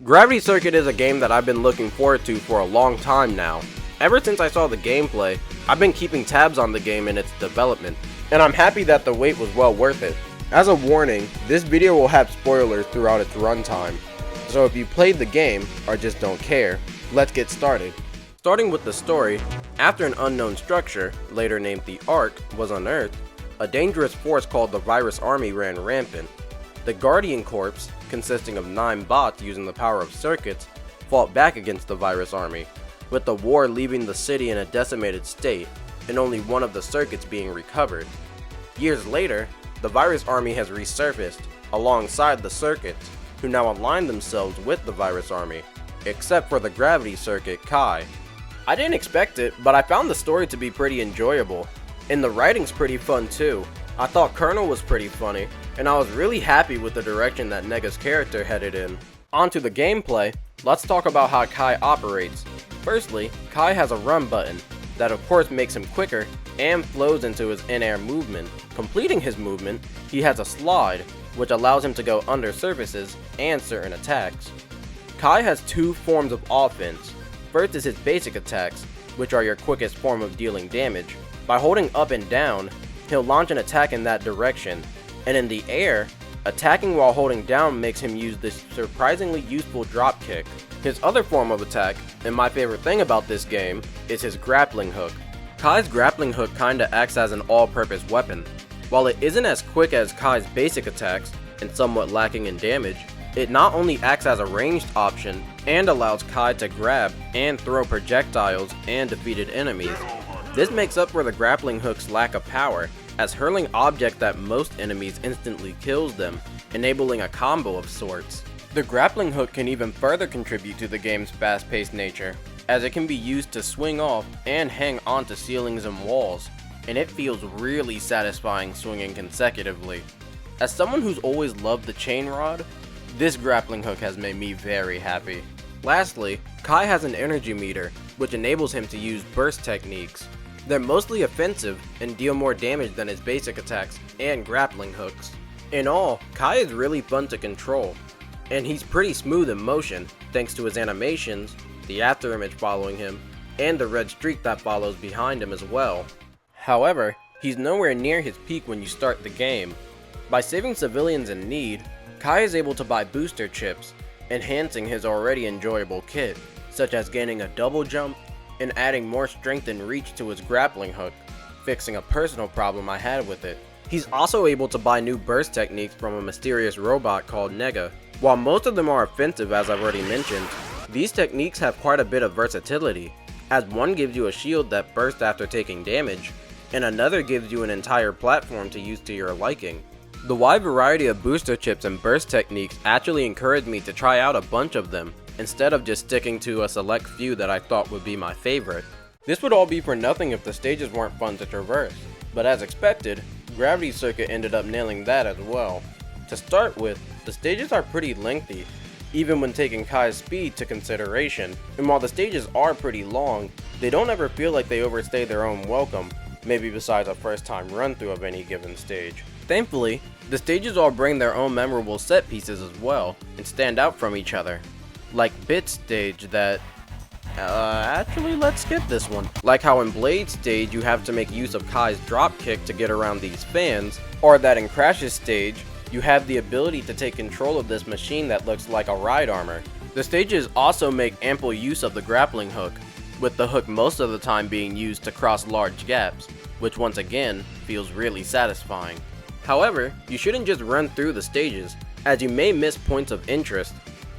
Gravity Circuit is a game that I've been looking forward to for a long time now. Ever since I saw the gameplay, I've been keeping tabs on the game and its development, and I'm happy that the wait was well worth it. As a warning, this video will have spoilers throughout its runtime, so if you played the game or just don't care, let's get started. Starting with the story, after an unknown structure, later named the Ark, was unearthed, a dangerous force called the Virus Army ran rampant. The Guardian Corps, consisting of 9 bots using the power of circuits, fought back against the Virus Army, with the war leaving the city in a decimated state, and only one of the circuits being recovered. Years later, the Virus Army has resurfaced, alongside the circuits, who now align themselves with the Virus Army, except for the Gravity Circuit, Kai. I didn't expect it, but I found the story to be pretty enjoyable, and the writing's pretty fun too. I thought Colonel was pretty funny, and I was really happy with the direction that Nega's character headed in. On to the gameplay, let's talk about how Kai operates. Firstly, Kai has a run button, that of course makes him quicker, and flows into his in-air movement. Completing his movement, he has a slide, which allows him to go under surfaces and certain attacks. Kai has 2 forms of offense. First is his basic attacks, which are your quickest form of dealing damage. By holding up and down, he'll launch an attack in that direction, and in the air, attacking while holding down makes him use this surprisingly useful drop kick. His other form of attack, and my favorite thing about this game, is his grappling hook. Kai's grappling hook kinda acts as an all-purpose weapon. While it isn't as quick as Kai's basic attacks, and somewhat lacking in damage, it not only acts as a ranged option, and allows Kai to grab and throw projectiles and defeated enemies. This makes up for the grappling hook's lack of power, as hurling objects at most enemies instantly kills them, enabling a combo of sorts. The grappling hook can even further contribute to the game's fast-paced nature, as it can be used to swing off and hang onto ceilings and walls, and it feels really satisfying swinging consecutively. As someone who's always loved the chain rod, this grappling hook has made me very happy. Lastly, Kai has an energy meter, which enables him to use burst techniques. They're mostly offensive and deal more damage than his basic attacks and grappling hooks. In all, Kai is really fun to control, and he's pretty smooth in motion thanks to his animations, the afterimage following him, and the red streak that follows behind him as well. However, he's nowhere near his peak when you start the game. By saving civilians in need, Kai is able to buy booster chips, enhancing his already enjoyable kit, such as gaining a double jump, and adding more strength and reach to his grappling hook, fixing a personal problem I had with it. He's also able to buy new burst techniques from a mysterious robot called Nega. While most of them are offensive as I've already mentioned, these techniques have quite a bit of versatility, as one gives you a shield that bursts after taking damage, and another gives you an entire platform to use to your liking. The wide variety of booster chips and burst techniques actually encouraged me to try out a bunch of them, instead of just sticking to a select few that I thought would be my favorite. This would all be for nothing if the stages weren't fun to traverse, but as expected, Gravity Circuit ended up nailing that as well. To start with, the stages are pretty lengthy, even when taking Kai's speed to consideration, and while the stages are pretty long, they don't ever feel like they overstay their own welcome, maybe besides a first time run through of any given stage. Thankfully, the stages all bring their own memorable set pieces as well, and stand out from each other. Like Bit's stage that... actually let's skip this one. Like how in Blade's stage you have to make use of Kai's drop kick to get around these fans, or that in Crash's stage, you have the ability to take control of this machine that looks like a ride armor. The stages also make ample use of the grappling hook, with the hook most of the time being used to cross large gaps, which once again, feels really satisfying. However, you shouldn't just run through the stages, as you may miss points of interest.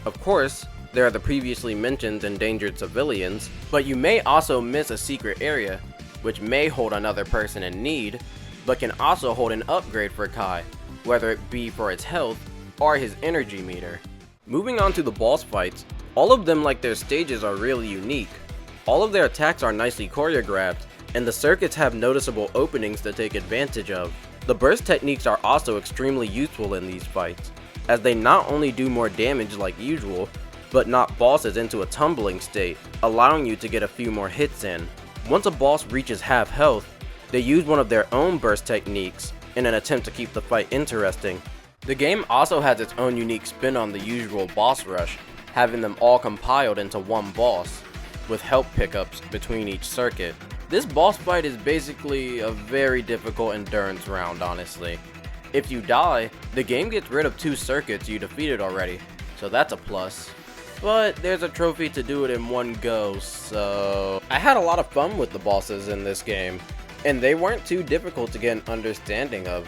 Of course, there are the previously mentioned endangered civilians, but you may also miss a secret area, which may hold another person in need, but can also hold an upgrade for Kai, whether it be for its health or his energy meter. Moving on to the boss fights, all of them like their stages are really unique. All of their attacks are nicely choreographed, and the circuits have noticeable openings to take advantage of. The burst techniques are also extremely useful in these fights, as they not only do more damage like usual, but knock bosses into a tumbling state, allowing you to get a few more hits in. Once a boss reaches half health, they use one of their own burst techniques in an attempt to keep the fight interesting. The game also has its own unique spin on the usual boss rush, having them all compiled into one boss, with help pickups between each circuit. This boss fight is basically a very difficult endurance round, honestly. If you die, the game gets rid of 2 circuits you defeated already, so that's a plus. But there's a trophy to do it in one go, so... I had a lot of fun with the bosses in this game, and they weren't too difficult to get an understanding of.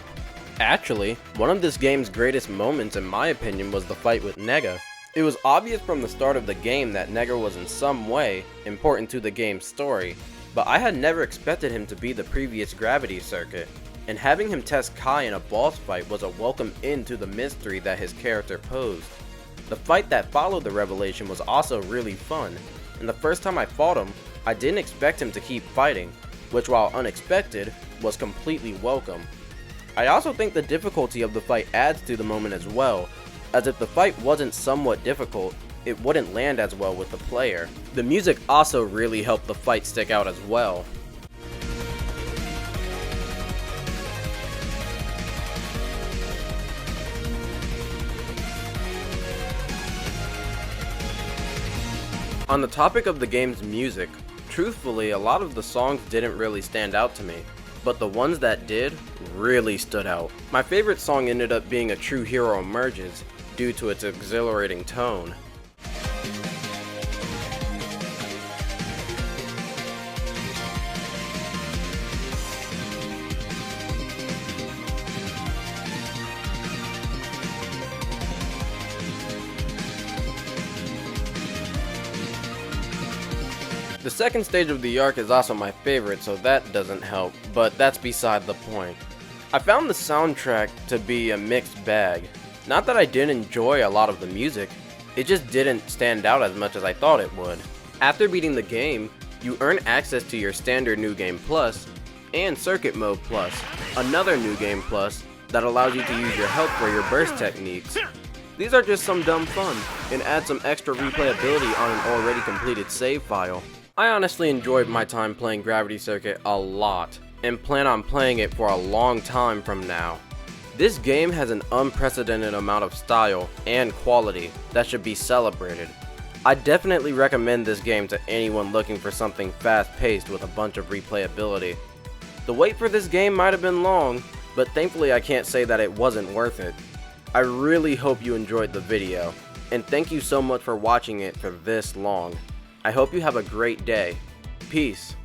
Actually, one of this game's greatest moments in my opinion was the fight with Nega. It was obvious from the start of the game that Nega was in some way important to the game's story, but I had never expected him to be the previous gravity circuit, and having him test Kai in a boss fight was a welcome end to the mystery that his character posed. The fight that followed the revelation was also really fun, and the first time I fought him, I didn't expect him to keep fighting, which while unexpected, was completely welcome. I also think the difficulty of the fight adds to the moment as well, as if the fight wasn't somewhat difficult, it wouldn't land as well with the player. The music also really helped the fight stick out as well. On the topic of the game's music, truthfully a lot of the songs didn't really stand out to me, but the ones that did really stood out. My favorite song ended up being A True Hero Emerges due to its exhilarating tone. The second stage of the Ark is also my favorite, so that doesn't help, but that's beside the point. I found the soundtrack to be a mixed bag. Not that I didn't enjoy a lot of the music, it just didn't stand out as much as I thought it would. After beating the game, you earn access to your standard New Game Plus and Circuit Mode Plus, another New Game Plus that allows you to use your health for your burst techniques. These are just some dumb fun, and add some extra replayability on an already completed save file. I honestly enjoyed my time playing Gravity Circuit a lot, and plan on playing it for a long time from now. This game has an unprecedented amount of style and quality that should be celebrated. I definitely recommend this game to anyone looking for something fast-paced with a bunch of replayability. The wait for this game might have been long, but thankfully I can't say that it wasn't worth it. I really hope you enjoyed the video, and thank you so much for watching it for this long. I hope you have a great day. Peace.